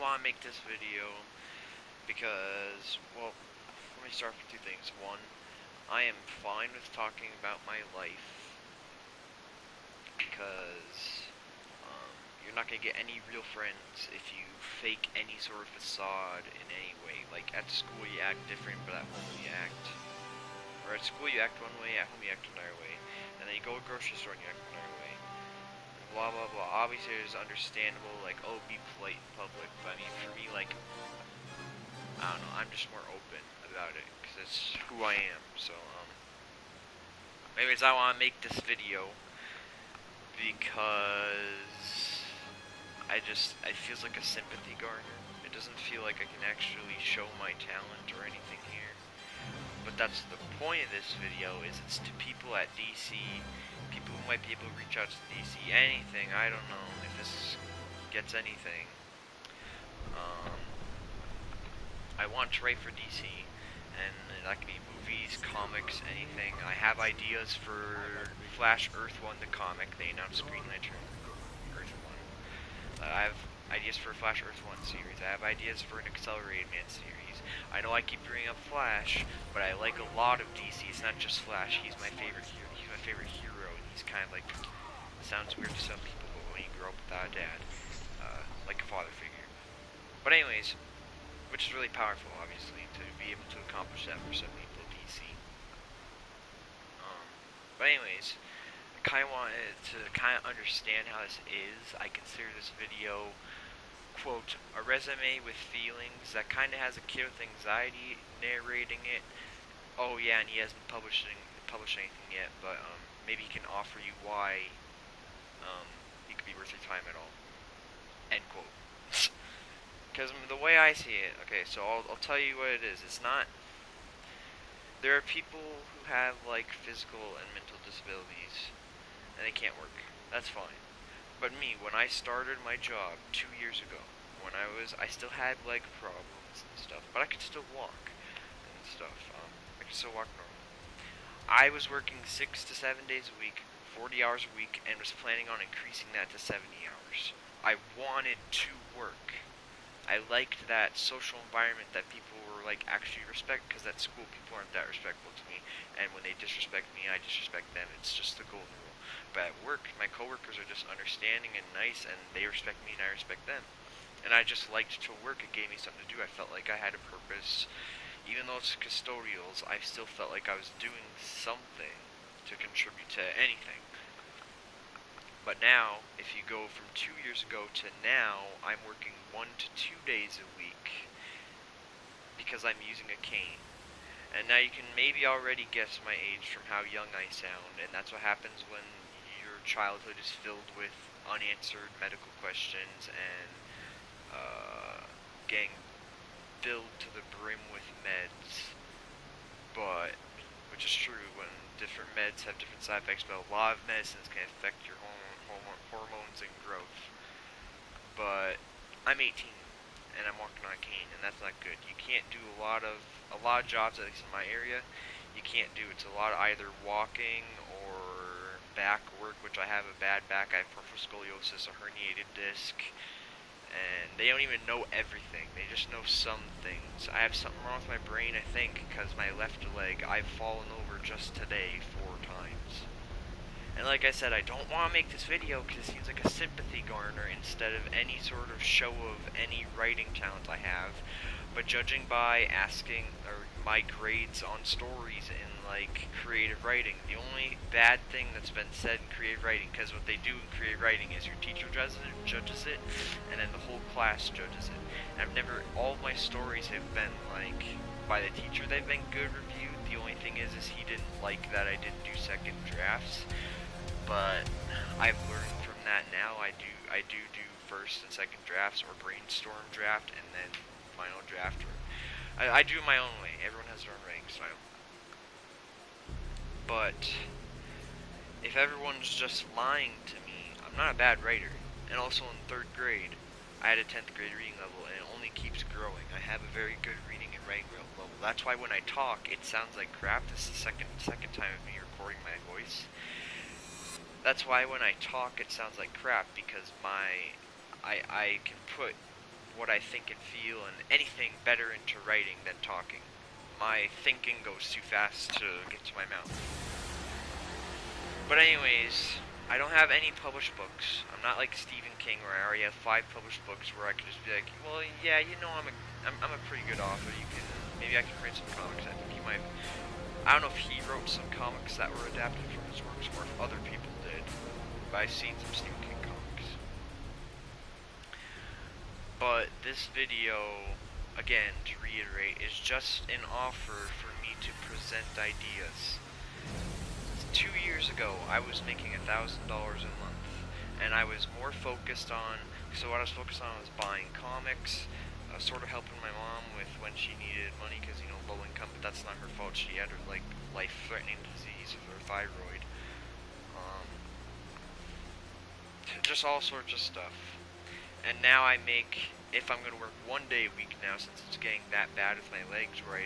want to make this video because, well, let me start with two things. One, I am fine with talking about my life because you're not going to get any real friends if you fake any sort of facade in any way. Like, at school you act different, but at home you act... Or at school you act one way, at home you act another way. And then you go to a grocery store and you act another way. Blah, blah, blah. Obviously it's understandable, like, oh, be polite in public. But, I mean, for me, like, I don't know, I'm just more open about it. Because it's who I am. So, anyways, I want to make this video because it feels like a sympathy garner. It doesn't feel like I can actually show my talent or anything here. But that's the point of this video, is it's to people at DC, people who might be able to reach out to DC, anything, I don't know, if this gets anything. I want to write for DC, and that can be movies, comics, anything. I have ideas for Flash Earth 1, the comic. They announced Green Lantern Earth 1. I have ideas for a Flash Earth 1 series. I have ideas for an Accelerated Man series. I know I keep bringing up Flash, but I like a lot of DC. It's not just Flash. He's my favorite hero. He's my favorite hero. He's kind of like, sounds weird to some people, but when you grow up without a dad, like a father figure. But anyways, which is really powerful, obviously, to be able to accomplish that for some people in DC. But anyways, I kind of wanted to kind of understand how this is. I consider this video, quote, a resume with feelings that kind of has a kid with anxiety narrating it. Oh yeah, and he hasn't published anything yet, but maybe he can offer you why it could be worth your time at all. End quote. Because the way I see it, okay, so I'll tell you what it is. It's not... There are people who have, like, physical and mental disabilities, and they can't work. That's fine. But me, when I started my job 2 years ago, I still had leg problems and stuff, but I could still walk and stuff. I could still walk normal. I was working 6 to 7 days a week, 40 hours a week, and was planning on increasing that to 70 hours. I wanted to work. I liked that social environment that people were, like, actually respect, because at school people aren't that respectful to me, and when they disrespect me, I disrespect them. It's just the golden rule. But at work, my coworkers are just understanding and nice, and they respect me and I respect them. And I just liked to work. It gave me something to do. I felt like I had a purpose. Even though it's custodials, I still felt like I was doing something to contribute to anything. But now, if you go from 2 years ago to now, I'm working 1 to 2 days a week because I'm using a cane. And now you can maybe already guess my age from how young I sound, and that's what happens when your childhood is filled with unanswered medical questions and getting filled to the brim with meds. But, which is true, when different meds have different side effects, but a lot of medicines can affect your hormones and growth. But I'm 18 and I'm walking on a cane, and that's not good. You can't do a lot of jobs, at least in my area. You can't do. It's a lot of either walking or back work, which I have a bad back. I have peripheral scoliosis, a herniated disc, and they don't even know everything. They just know some things. I have something wrong with my brain, I think, because my left leg, I've fallen over just today 4 times. And like I said, I don't want to make this video because it seems like a sympathy garner instead of any sort of show of any writing talent I have. But judging by asking, or my grades on stories in, like, creative writing, the only bad thing that's been said in creative writing, because what they do in creative writing is your teacher judges it, and then the whole class judges it. And all of my stories have been, like, by the teacher, they've been good reviewed. The only thing is he didn't like that I didn't do second drafts. But I've learned from that now. I do first and second drafts, or brainstorm draft, and then final draft. I do it my own way. Everyone has their own writing style. But if everyone's just lying to me, I'm not a bad writer. And also in 3rd grade, I had a 10th grade reading level, and it only keeps growing. I have a very good reading and writing level. That's why when I talk, it sounds like crap. This is the second time of me recording my voice. That's why when I talk it sounds like crap, because I can put what I think and feel and anything better into writing than talking. My thinking goes too fast to get to my mouth. But anyways, I don't have any published books. I'm not like Stephen King where I already have 5 published books where I could just be like, well, yeah, you know, I'm a pretty good author. Maybe I can write some comics. I think he might. I don't know if he wrote some comics that were adapted from his works or if other people did. But I've seen some Stephen King comics. But this video, again, to reiterate, is just an offer for me to present ideas. 2 years ago, I was making $1,000 a month, and I was more focused on, so what I was focused on was buying comics, sort of helping my mom with when she needed money, because, you know, low income, but that's not her fault. She had her, like, life-threatening disease with her thyroid. Just all sorts of stuff. And now I make, if I'm going to work 1 day a week now, since it's getting that bad with my legs, where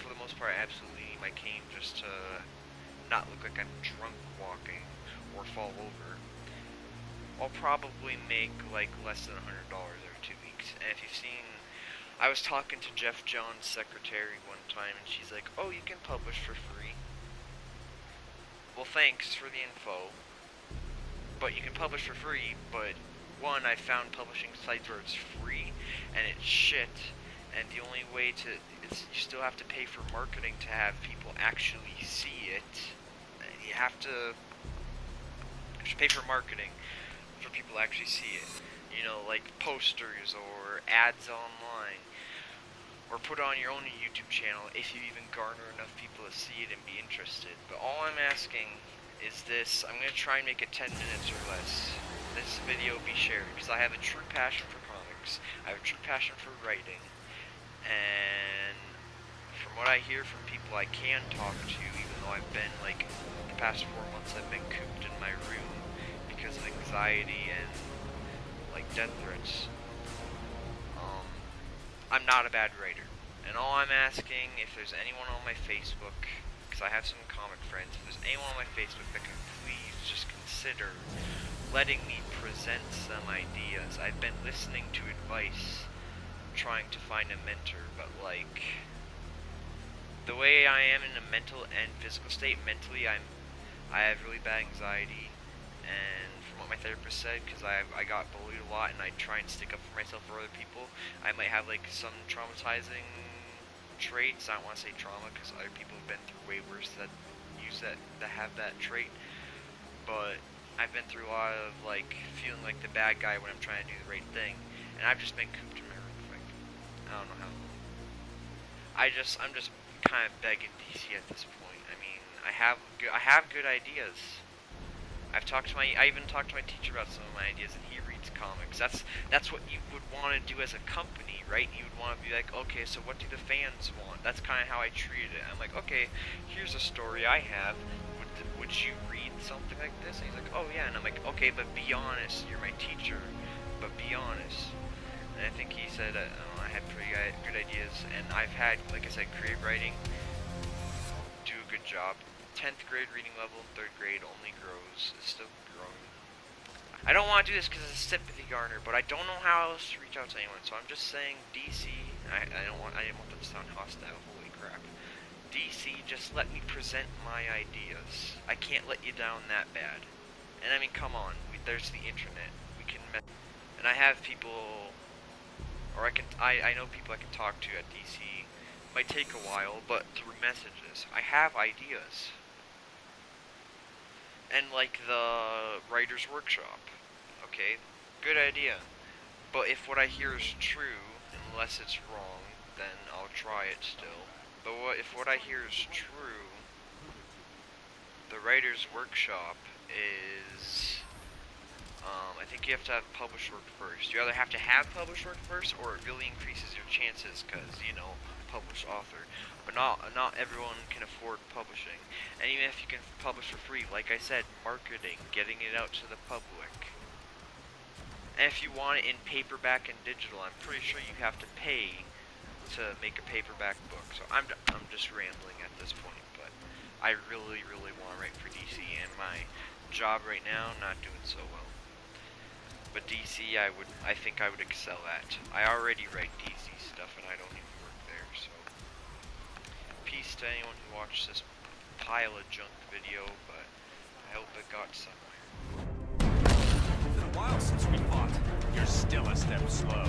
for the most part, I absolutely need my cane just to not look like I'm drunk walking or fall over, I'll probably make like less than $100 every 2 weeks. And if you've seen, I was talking to Jeff John's secretary one time, and she's like, oh, you can publish for free. Well, thanks for the info, but you can publish for free, but one, I found publishing sites where it's free, and it's shit, and the only way to, you still have to pay for marketing to have people actually see it. You have to pay for marketing for people to actually see it. You know, like posters or ads online, or put on your own YouTube channel if you even garner enough people to see it and be interested. But all I'm asking is this, I'm going to try and make it 10 minutes or less. This video be shared, because I have a true passion for comics, I have a true passion for writing, and from what I hear from people I can talk to, even though I've been, like, the past 4 months I've been cooped in my room because of anxiety and, like, death threats, I'm not a bad writer. And all I'm asking, if there's anyone on my Facebook, because I have some comic friends, if there's anyone on my Facebook that can please just consider letting me present some ideas. I've been listening to advice, trying to find a mentor, but like, the way I am in a mental and physical state, mentally I have really bad anxiety, and from what my therapist said, because I got bullied a lot and I try and stick up for myself or other people, I might have like some traumatizing traits. I don't want to say trauma because other people have been through way worse that have that trait, but I've been through a lot of like feeling like the bad guy when I'm trying to do the right thing, and I've just been cooped in my room for like, I don't know how long. I'm just kind of begging DC at this point. I mean, I have good ideas. I even talked to my teacher about some of my ideas, and he reads comics. That's what you would want to do as a company, right? You would want to be like, okay, so what do the fans want? That's kind of how I treated it. I'm like, okay, here's a story I have. Would you read something like this? And he's like, oh yeah. And I'm like, okay, but be honest. You're my teacher, but be honest. And I think he said I had pretty good ideas, and I've had, like I said, creative writing. Do a good job. 10th grade reading level, 3rd grade only grows. It's still growing. I don't want to do this because it's a sympathy garner, but I don't know how else to reach out to anyone. So I'm just saying, DC. I didn't want that to sound hostile. Holy crap. DC, just let me present my ideas. I can't let you down that bad. And I mean, come on. There's the internet. We can and I have people, or I know people I can talk to at DC. It might take a while, but through messages, I have ideas. And like the writer's workshop, okay, good idea. But if what I hear is true, unless it's wrong, then I'll try it still. But if what I hear is true, the writer's workshop is, I think you have to have published work first. You either have to have published work first, or it really increases your chances, because, you know, published author. But not everyone can afford publishing. And even if you can publish for free, like I said, marketing, getting it out to the public. And if you want it in paperback and digital, I'm pretty sure you have to pay to make a paperback book. So I'm just rambling at this point, but I really want to write for DC, and my job right now, not doing so well. But DC, I think I would excel at. I already write DC stuff, and I don't even work there, so. Peace to anyone who watched this pile of junk video, but I hope it got somewhere. It's been a while since we fought. You're still a step slow.